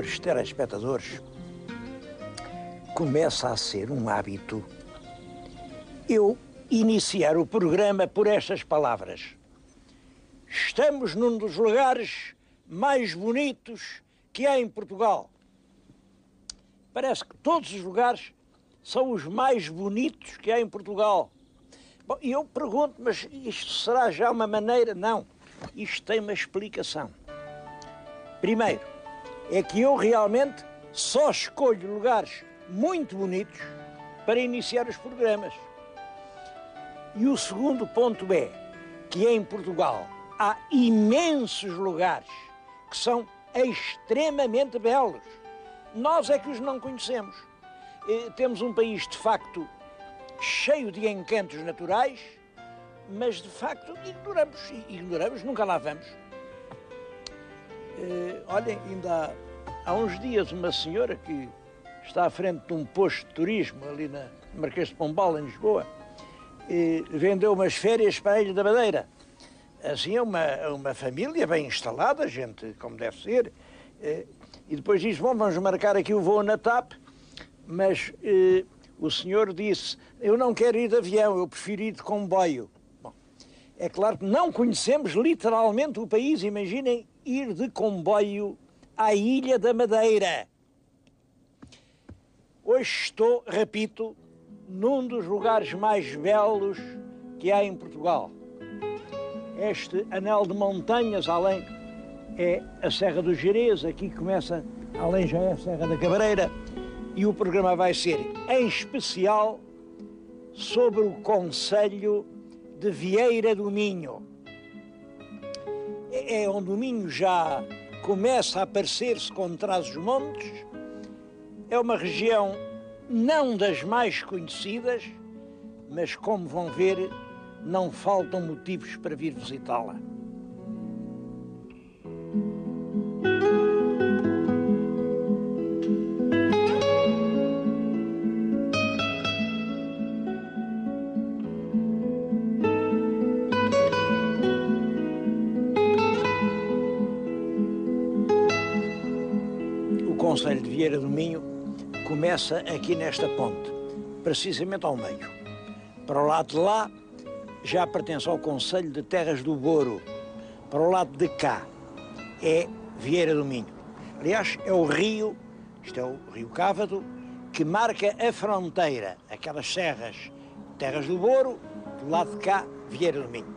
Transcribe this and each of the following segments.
caros telespectadores, começa a ser um hábito eu iniciar o programa por estas palavras. Estamos num dos lugares mais bonitos que há em Portugal. Parece que todos os lugares são os mais bonitos que há em Portugal. Bom, e eu pergunto, mas isto será já uma maneira? Não, isto tem uma explicação. Primeiro, é que eu realmente só escolho lugares muito bonitos para iniciar os programas. E o segundo ponto é que em Portugal há imensos lugares que são extremamente belos. Nós é que os não conhecemos. Temos um país, de facto, cheio de encantos naturais, mas, de facto, ignoramos, nunca lá vamos. Olhem, ainda há uns dias uma senhora que está à frente de um posto de turismo ali na Marquês de Pombal, em Lisboa, vendeu umas férias para a Ilha da Madeira. Assim, é uma família bem instalada, gente como deve ser, e depois disse, bom, vamos marcar aqui o voo na TAP, mas o senhor disse, eu não quero ir de avião, eu prefiro ir de comboio. Bom, é claro que não conhecemos literalmente o país, imaginem ir de comboio à Ilha da Madeira. Hoje estou, repito, num dos lugares mais belos que há em Portugal. Este anel de montanhas, além é a Serra do Gerês, aqui começa, além já é a Serra da Cabreira, e o programa vai ser, em especial, sobre o concelho de Vieira do Minho. É onde o Minho já começa a aparecer-se com Trás-os-Montes. É uma região não das mais conhecidas, mas como vão ver, não faltam motivos para vir visitá-la. O concelho de Vieira do Minho começa aqui nesta ponte, precisamente ao meio. Para o lado de lá, já pertence ao concelho de Terras do Boro. Para o lado de cá, é Vieira do Minho. Aliás, é o rio, isto é o rio Cávado, que marca a fronteira, aquelas serras, Terras do Boro, do lado de cá, Vieira do Minho.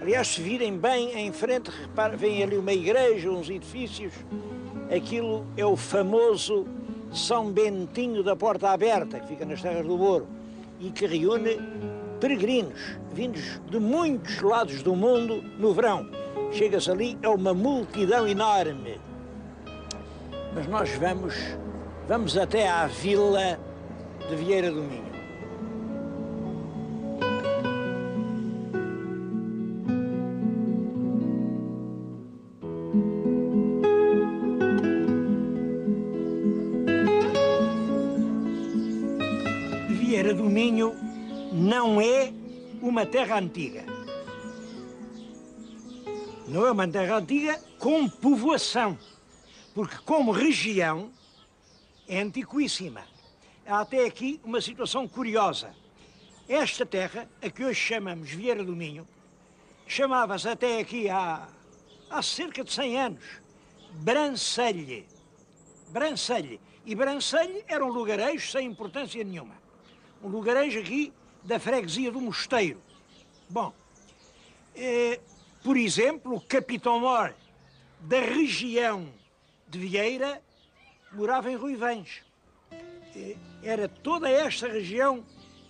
Aliás, se virem bem em frente, reparem, vem ali uma igreja, uns edifícios, aquilo é o famoso São Bentinho da Porta Aberta, que fica nas Terras do Boro, e que reúne peregrinos vindos de muitos lados do mundo no verão. Chega-se ali, é uma multidão enorme. Mas nós vamos até à vila de Vieira do Minho. Vieira do Minho não é uma terra antiga. Não é uma terra antiga com povoação, porque como região é antiquíssima. Há até aqui uma situação curiosa. Esta terra, a que hoje chamamos Vieira do Minho, chamava-se até aqui há cerca de 100 anos Brancelhe. Brancelhe. E Brancelhe era um lugarejo sem importância nenhuma. Um lugarejo aqui da freguesia do Mosteiro. Bom, por exemplo, o capitão-mor da região de Vieira morava em Ruivães. Era toda esta região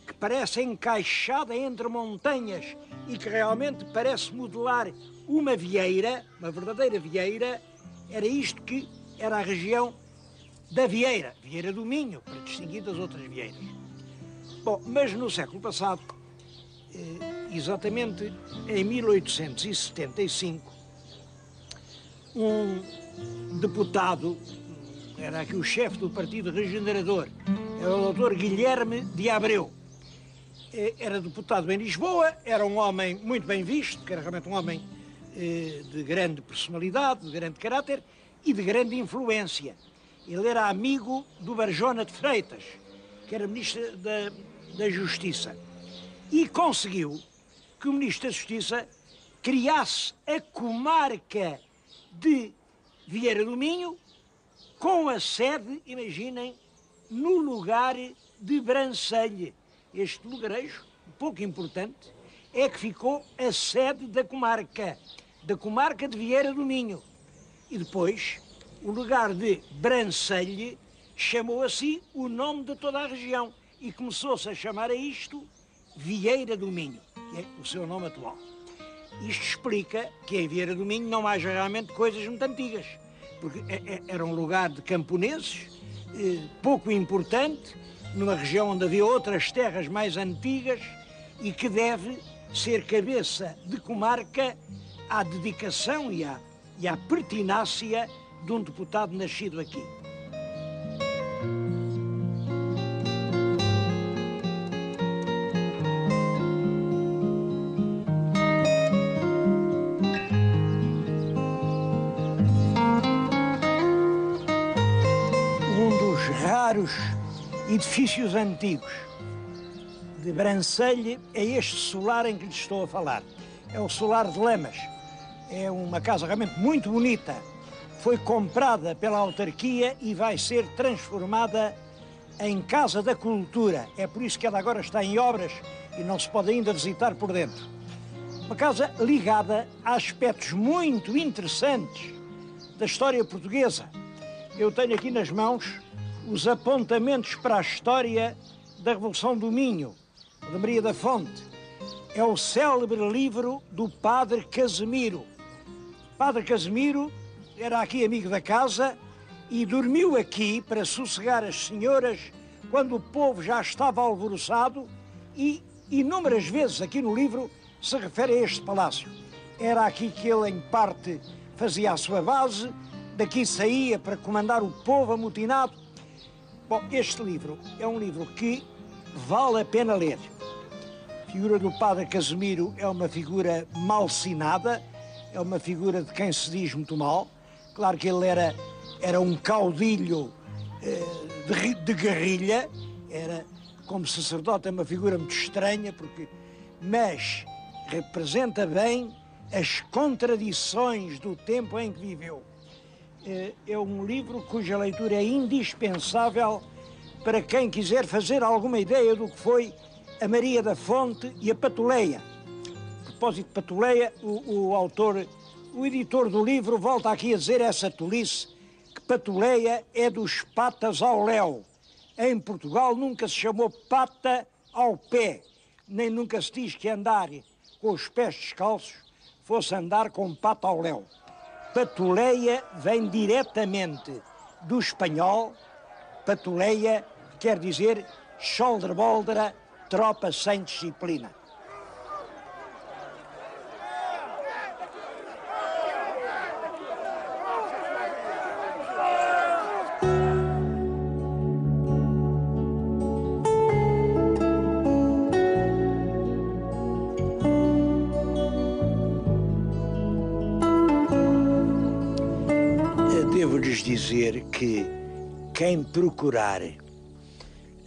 que parece encaixada entre montanhas e que realmente parece modelar uma vieira, uma verdadeira vieira, era isto que era a região da Vieira, Vieira do Minho, para distinguir das outras vieiras. Bom, mas no século passado, exatamente em 1875, um deputado, era aqui o chefe do Partido Regenerador, era o Dr. Guilherme de Abreu. Era deputado em Lisboa, era um homem muito bem visto, que era realmente um homem de grande personalidade, de grande caráter e de grande influência. Ele era amigo do Barjona de Freitas, que era ministro da Justiça, e conseguiu que o ministro da Justiça criasse a comarca de Vieira do Minho, com a sede, imaginem, no lugar de Brancelhe. Este lugarejo, pouco importante, é que ficou a sede da comarca de Vieira do Minho. E depois, o lugar de Brancelhe chamou a si o nome de toda a região e começou-se a chamar a isto Vieira do Minho, que é o seu nome atual. Isto explica que em Vieira do Minho não haja realmente coisas muito antigas, porque era um lugar de camponeses, pouco importante, numa região onde havia outras terras mais antigas e que deve ser cabeça de comarca à dedicação e à pertinácia de um deputado nascido aqui. Raros edifícios antigos de Brancelhe é este solar em que lhes estou a falar. É o solar de Lamas. É uma casa realmente muito bonita. Foi comprada pela autarquia e vai ser transformada em Casa da Cultura. É por isso que ela agora está em obras e não se pode ainda visitar por dentro. Uma casa ligada a aspectos muito interessantes da história portuguesa. Eu tenho aqui nas mãos os apontamentos para a história da Revolução do Minho, de Maria da Fonte. É o célebre livro do Padre Casimiro. Padre Casimiro era aqui amigo da casa e dormiu aqui para sossegar as senhoras quando o povo já estava alvoroçado e inúmeras vezes aqui no livro se refere a este palácio. Era aqui que ele, em parte, fazia a sua base, daqui saía para comandar o povo amotinado. Bom, este livro é um livro que vale a pena ler. A figura do Padre Casimiro é uma figura malsinada, é uma figura de quem se diz muito mal. Claro que ele era um caudilho de guerrilha, era como sacerdote, é uma figura muito estranha, mas representa bem as contradições do tempo em que viveu. É um livro cuja leitura é indispensável para quem quiser fazer alguma ideia do que foi a Maria da Fonte e a Patuleia. A propósito de Patuleia, o editor do livro volta aqui a dizer essa tolice, que Patuleia é dos patas ao léu. Em Portugal nunca se chamou pata ao pé, nem nunca se diz que andar com os pés descalços fosse andar com pata ao léu. Patuleia vem diretamente do espanhol. Patuleia quer dizer scholderboldera, tropa sem disciplina. Devo-lhes dizer que quem procurar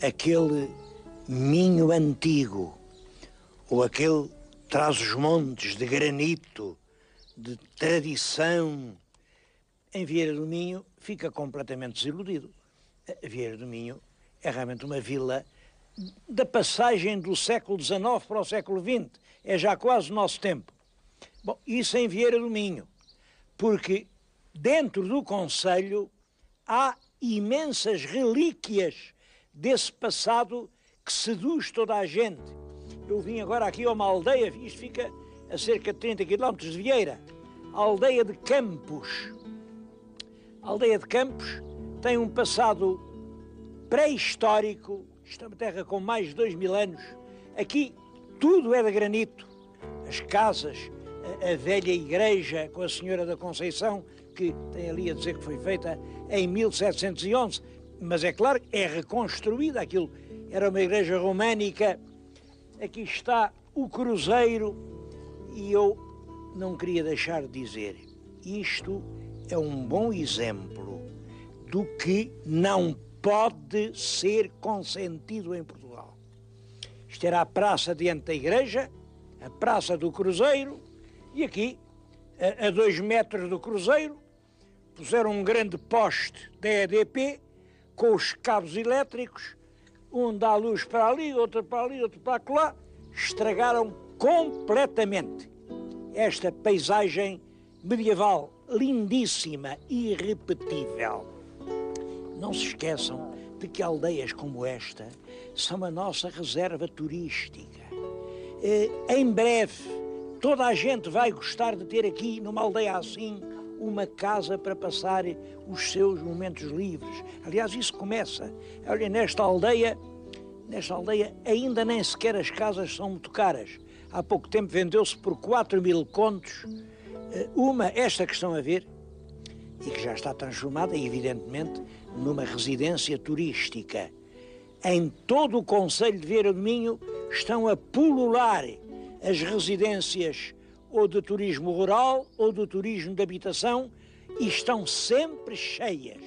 aquele Minho antigo ou aquele Trás-os-Montes de granito, de tradição, em Vieira do Minho fica completamente desiludido. A Vieira do Minho é realmente uma vila da passagem do século XIX para o século XX. É já quase o nosso tempo. Bom, isso em Vieira do Minho, porque dentro do concelho há imensas relíquias desse passado que seduz toda a gente. Eu vim agora aqui a uma aldeia, isto fica a cerca de 30 km de Vieira, a aldeia de Campos. A aldeia de Campos tem um passado pré-histórico, isto é uma terra com mais de 2000 anos. Aqui tudo é de granito, as casas, a velha igreja com a Senhora da Conceição, que tem ali a dizer que foi feita em 1711, mas é claro que é reconstruída, aquilo era uma igreja românica. Aqui está o cruzeiro e eu não queria deixar de dizer, isto é um bom exemplo do que não pode ser consentido em Portugal. Isto era a praça diante da igreja, a Praça do Cruzeiro, e aqui, a 2 metros do Cruzeiro, puseram um grande poste da EDP, com os cabos elétricos, um dá luz para ali, outro para ali, outro para lá, estragaram completamente esta paisagem medieval lindíssima e irrepetível. Não se esqueçam de que aldeias como esta são a nossa reserva turística. Em breve, toda a gente vai gostar de ter aqui, numa aldeia assim, uma casa para passar os seus momentos livres. Aliás, isso começa. Olha, nesta aldeia ainda nem sequer as casas são muito caras. Há pouco tempo vendeu-se por 4.000 contos esta que estão a ver, e que já está transformada, evidentemente, numa residência turística. Em todo o concelho de Vieira do Minho estão a pulular as residências ou de turismo rural ou de turismo de habitação, e estão sempre cheias.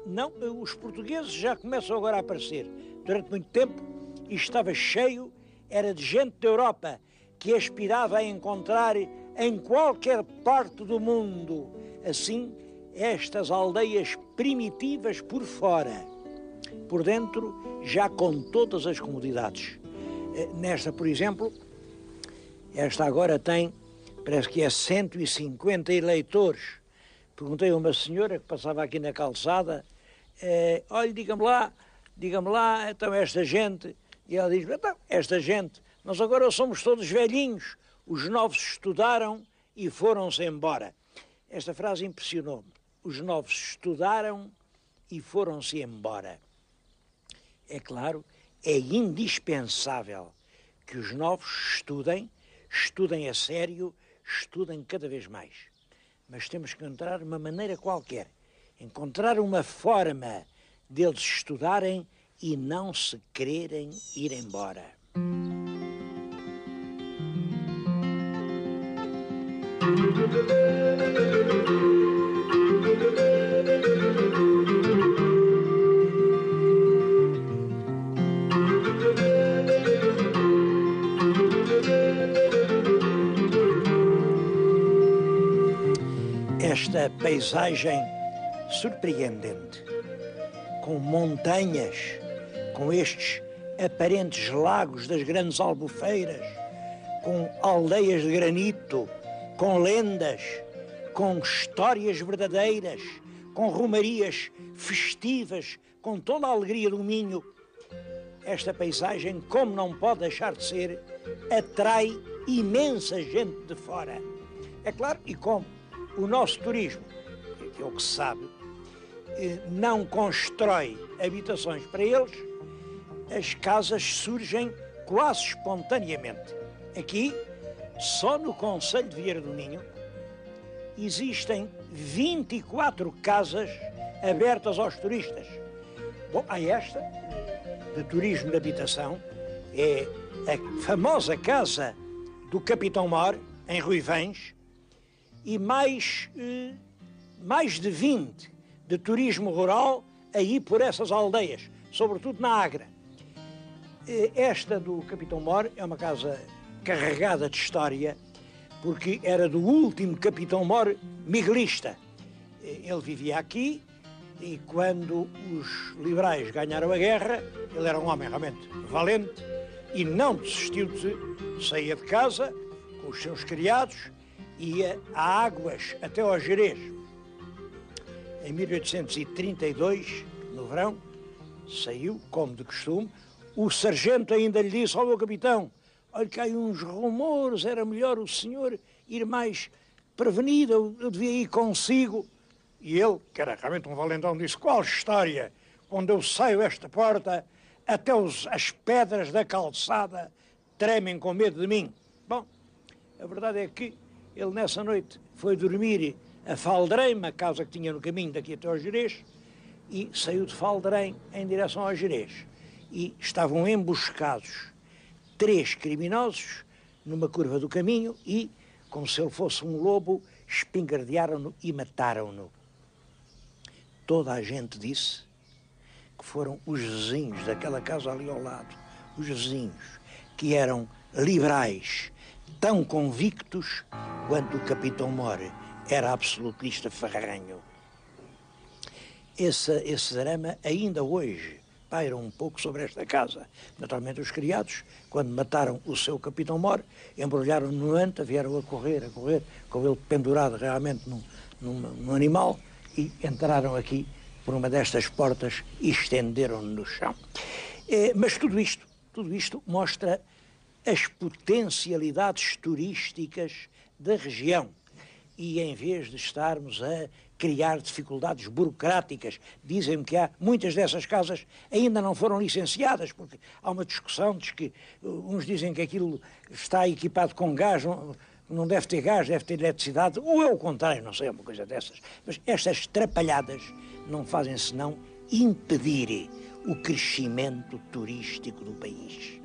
Não, os portugueses já começam agora a aparecer. Durante muito tempo isto estava cheio, era de gente da Europa que aspirava a encontrar em qualquer parte do mundo, assim, estas aldeias primitivas por fora. Por dentro, já com todas as comodidades. Nesta, por exemplo, esta agora tem, parece que é 150 eleitores. Perguntei a uma senhora que passava aqui na calçada, olha, diga-me lá, então esta gente, e ela diz, então, esta gente, nós agora somos todos velhinhos, os novos estudaram e foram-se embora. Esta frase impressionou-me. Os novos estudaram e foram-se embora. É claro, é indispensável que os novos estudem a sério, estudem cada vez mais. Mas temos que encontrar uma maneira qualquer, encontrar uma forma deles estudarem e não se quererem ir embora. Esta paisagem surpreendente, com montanhas, com estes aparentes lagos das grandes albufeiras, com aldeias de granito, com lendas, com histórias verdadeiras, com romarias festivas, com toda a alegria do Minho. Esta paisagem, como não pode deixar de ser, atrai imensa gente de fora. É claro, e como o nosso turismo, que é o que se sabe, não constrói habitações para eles, as casas surgem quase espontaneamente. Aqui, só no concelho de Vieira do Minho, existem 24 casas abertas aos turistas. Bom, há esta, de turismo de habitação, é a famosa casa do Capitão Mor, em Ruivães, e mais de 20 de turismo rural aí por essas aldeias, sobretudo na Agra. Esta do Capitão Mor é uma casa carregada de história, porque era do último Capitão Mor miguelista. Ele vivia aqui e quando os liberais ganharam a guerra, ele era um homem realmente valente e não desistiu de sair de casa com os seus criados, ia a águas até ao Gerês. Em 1832, no verão, saiu, como de costume. O sargento ainda lhe disse ao meu capitão, olha que há uns rumores, era melhor o senhor ir mais prevenido, eu devia ir consigo. E ele, que era realmente um valentão, disse, qual história? Quando eu saio esta porta, até as pedras da calçada tremem com medo de mim. Bom, a verdade é que ele nessa noite foi dormir a Falderém, uma casa que tinha no caminho daqui até ao Gerês, e saiu de Falderém em direção ao Gerês. E estavam emboscados 3 criminosos numa curva do caminho e, como se ele fosse um lobo, espingardearam-no e mataram-no. toda a gente disse que foram os vizinhos daquela casa ali ao lado, os vizinhos, que eram liberais, tão convictos quanto o Capitão More era absolutista ferranho. Esse drama ainda hoje paira um pouco sobre esta casa. Naturalmente os criados, quando mataram o seu Capitão More, embrulharam-no no anta, vieram a correr, com ele pendurado realmente num animal, e entraram aqui por uma destas portas e estenderam-no no chão. Mas tudo isto mostra as potencialidades turísticas da região. E em vez de estarmos a criar dificuldades burocráticas, dizem-me que muitas dessas casas ainda não foram licenciadas, porque há uma discussão de que uns dizem que aquilo está equipado com gás, não deve ter gás, deve ter eletricidade, ou é o contrário, não sei, é uma coisa dessas. Mas estas trapalhadas não fazem senão impedir o crescimento turístico do país.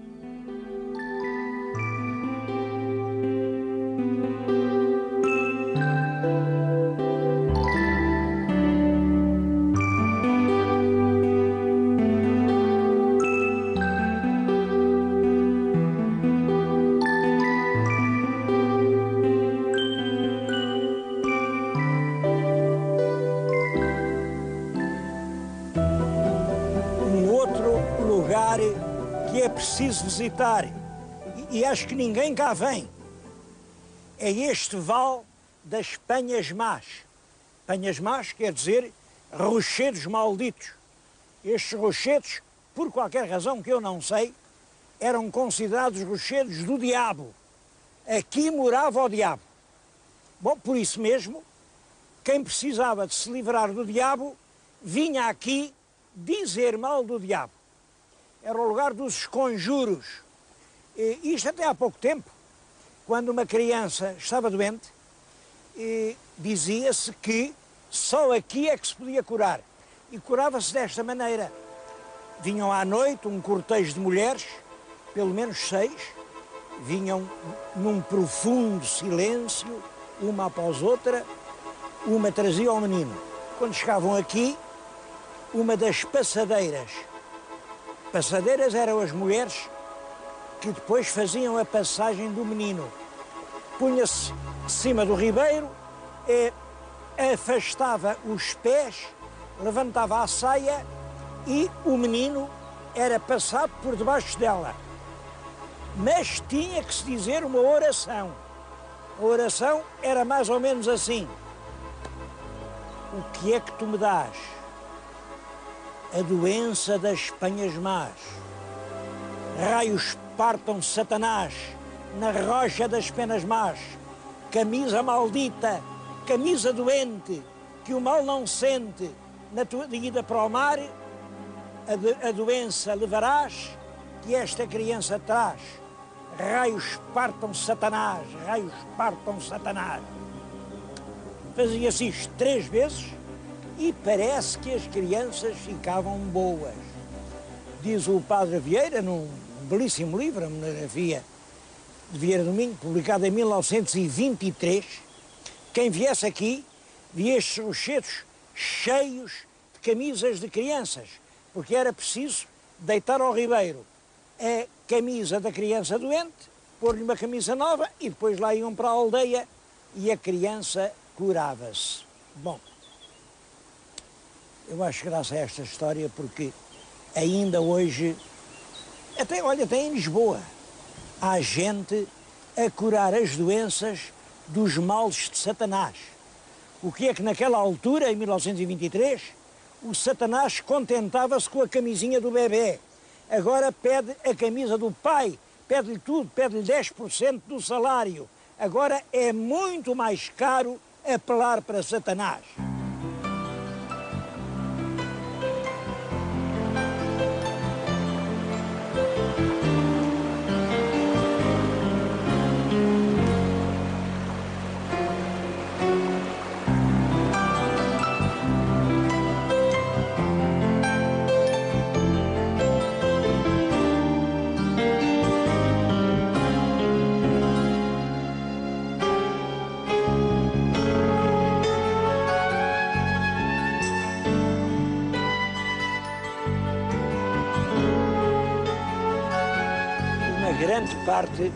Que é preciso visitar, e acho que ninguém cá vem, é este vale das Penhas Más. Penhas Más quer dizer rochedos malditos. Estes rochedos, por qualquer razão que eu não sei, eram considerados rochedos do diabo. Aqui morava o diabo. Bom, por isso mesmo, quem precisava de se livrar do diabo, vinha aqui dizer mal do diabo. Era o lugar dos conjuros. E isto até há pouco tempo, quando uma criança estava doente, dizia-se que só aqui é que se podia curar. E curava-se desta maneira. Vinham à noite um cortejo de mulheres, pelo menos 6, vinham num profundo silêncio, uma após outra, uma trazia ao menino. Quando chegavam aqui, uma das passadeiras eram as mulheres que depois faziam a passagem do menino. Punha-se de cima do ribeiro, afastava os pés, levantava a saia e o menino era passado por debaixo dela. Mas tinha que se dizer uma oração. A oração era mais ou menos assim: o que é que tu me dás? A doença das Penhas Más. Raios partam Satanás na rocha das penas más. Camisa maldita, camisa doente, que o mal não sente, na tua ida para o mar, a doença levarás, que esta criança traz. Raios partam Satanás, raios partam Satanás. Fazia-se isto 3 vezes, e parece que as crianças ficavam boas. Diz o Padre Vieira, num belíssimo livro, a monografia de Vieira do Minho, publicado em 1923, quem viesse aqui, via estes rochedos cheios de camisas de crianças, porque era preciso deitar ao ribeiro a camisa da criança doente, pôr-lhe uma camisa nova e depois lá iam para a aldeia e a criança curava-se. Bom, eu acho graça a esta história porque ainda hoje, até em Lisboa, há gente a curar as doenças dos males de Satanás. O que é que naquela altura, em 1923, o Satanás contentava-se com a camisinha do bebê. Agora pede a camisa do pai, pede-lhe tudo, pede-lhe 10% do salário. Agora é muito mais caro apelar para Satanás. grande parte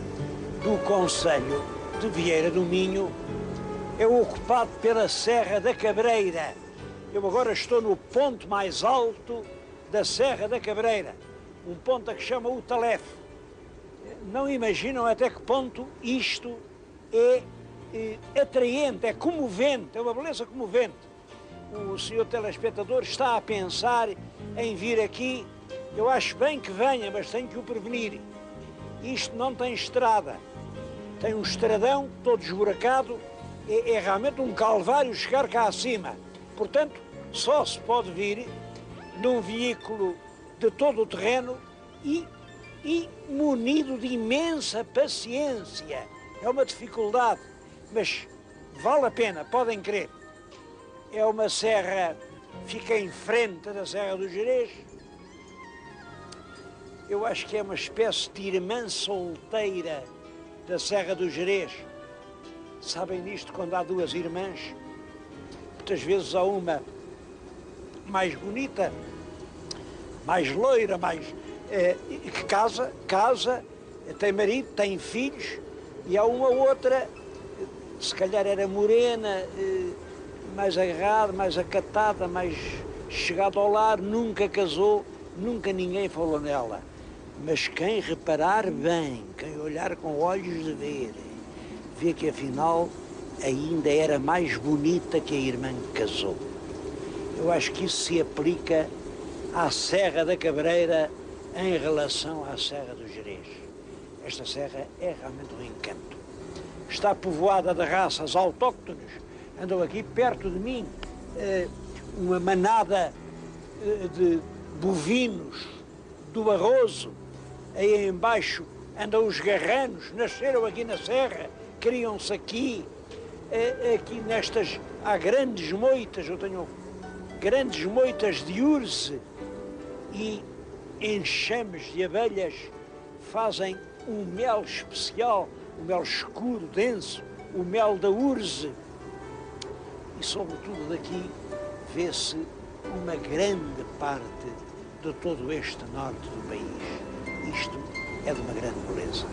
do concelho de Vieira do Minho é ocupado pela Serra da Cabreira. Eu agora estou no ponto mais alto da Serra da Cabreira, um ponto a que chama o Talefe. Não imaginam até que ponto isto é atraente, é comovente, é uma beleza comovente. O senhor telespectador está a pensar em vir aqui, eu acho bem que venha, mas tenho que o prevenir. Isto não tem estrada, tem um estradão todo esburacado, é realmente um calvário chegar cá acima. Portanto, só se pode vir num veículo de todo o terreno e munido de imensa paciência. É uma dificuldade, mas vale a pena, podem crer. É uma serra, fica em frente da Serra do Gerês. Eu acho que é uma espécie de irmã solteira da Serra do Gerês. Sabem disto quando há duas irmãs? Muitas vezes há uma mais bonita, mais loira, que casa, tem marido, tem filhos, e há uma outra, se calhar era morena, mais agarrada, mais acatada, mais chegada ao lar, nunca casou, nunca ninguém falou nela. Mas quem reparar bem, quem olhar com olhos de ver, vê que afinal ainda era mais bonita que a irmã que casou. Eu acho que isso se aplica à Serra da Cabreira em relação à Serra do Gerês. Esta serra é realmente um encanto. Está povoada de raças autóctones. Andam aqui perto de mim uma manada de bovinos do Barroso. Aí embaixo andam os garranos, nasceram aqui na serra, criam-se aqui. Aqui nestas há grandes moitas, eu tenho grandes moitas de urze e enxames de abelhas fazem um mel especial, um mel escuro, denso, o mel da urze. E sobretudo daqui vê-se uma grande parte de todo este norte do país. Isto é de uma grande beleza.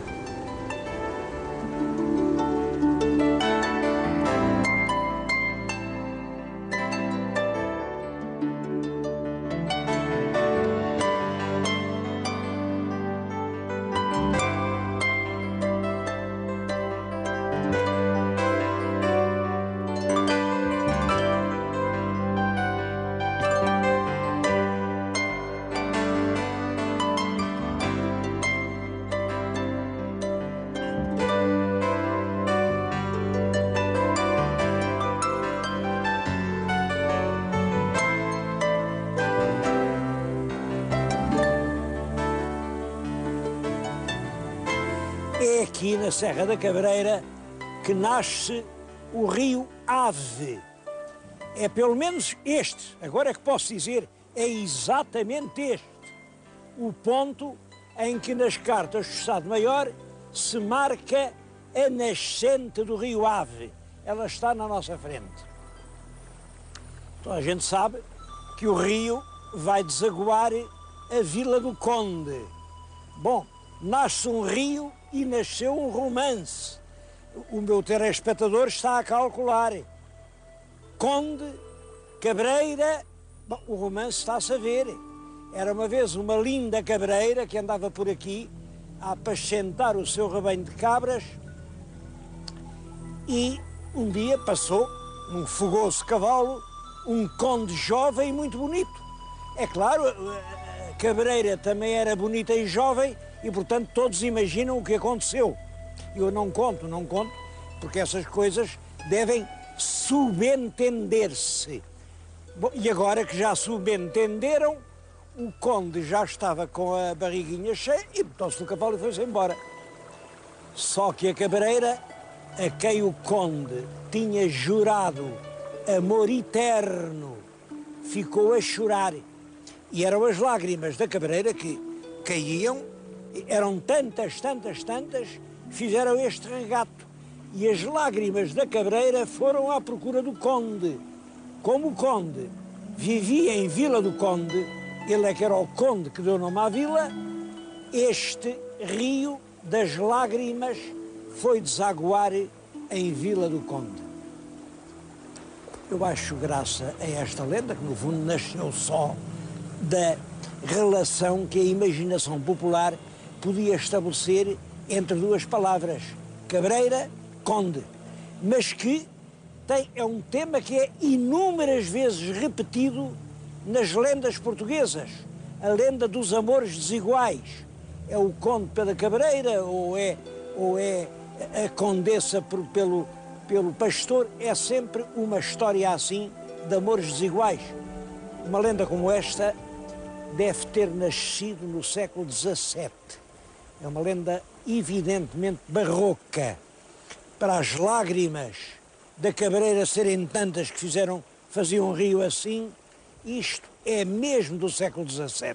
É aqui na Serra da Cabreira que nasce o rio Ave. É pelo menos este, agora é que posso dizer, é exatamente este, o ponto em que nas cartas do Estado-Maior se marca a nascente do rio Ave. Ela está na nossa frente. Então a gente sabe que o rio vai desaguar a Vila do Conde. Bom, nasce um rio e nasceu um romance. O meu telespectador está a calcular. Conde, Cabreira, bom, o romance está-se a ver. Era uma vez uma linda cabreira que andava por aqui a apacentar o seu rebanho de cabras e um dia passou um fogoso cavalo, um conde jovem e muito bonito. É claro, a cabreira também era bonita e jovem e, portanto, todos imaginam o que aconteceu. Eu não conto, porque essas coisas devem subentender-se. Bom, e agora que já subentenderam, o conde já estava com a barriguinha cheia e botou-se no cavalo e foi-se embora. Só que a cabreira, a quem o conde tinha jurado amor eterno, ficou a chorar. E eram as lágrimas da cabreira que caíam, eram tantas, fizeram este regato. E as lágrimas da cabreira foram à procura do conde. Como o conde vivia em Vila do Conde, ele é que era o conde que deu nome à vila, este rio das lágrimas foi desaguar em Vila do Conde. Eu acho graça a esta lenda, que no fundo nasceu só da relação que a imaginação popular podia estabelecer entre duas palavras, cabreira, conde, mas que é um tema que é inúmeras vezes repetido nas lendas portuguesas. A lenda dos amores desiguais. É o conde pela cabreira ou é a condessa pelo pastor? É sempre uma história assim de amores desiguais. Uma lenda como esta deve ter nascido no século XVII. É uma lenda evidentemente barroca. Para as lágrimas da cabreira serem tantas que faziam um rio assim, isto é mesmo do século XVII.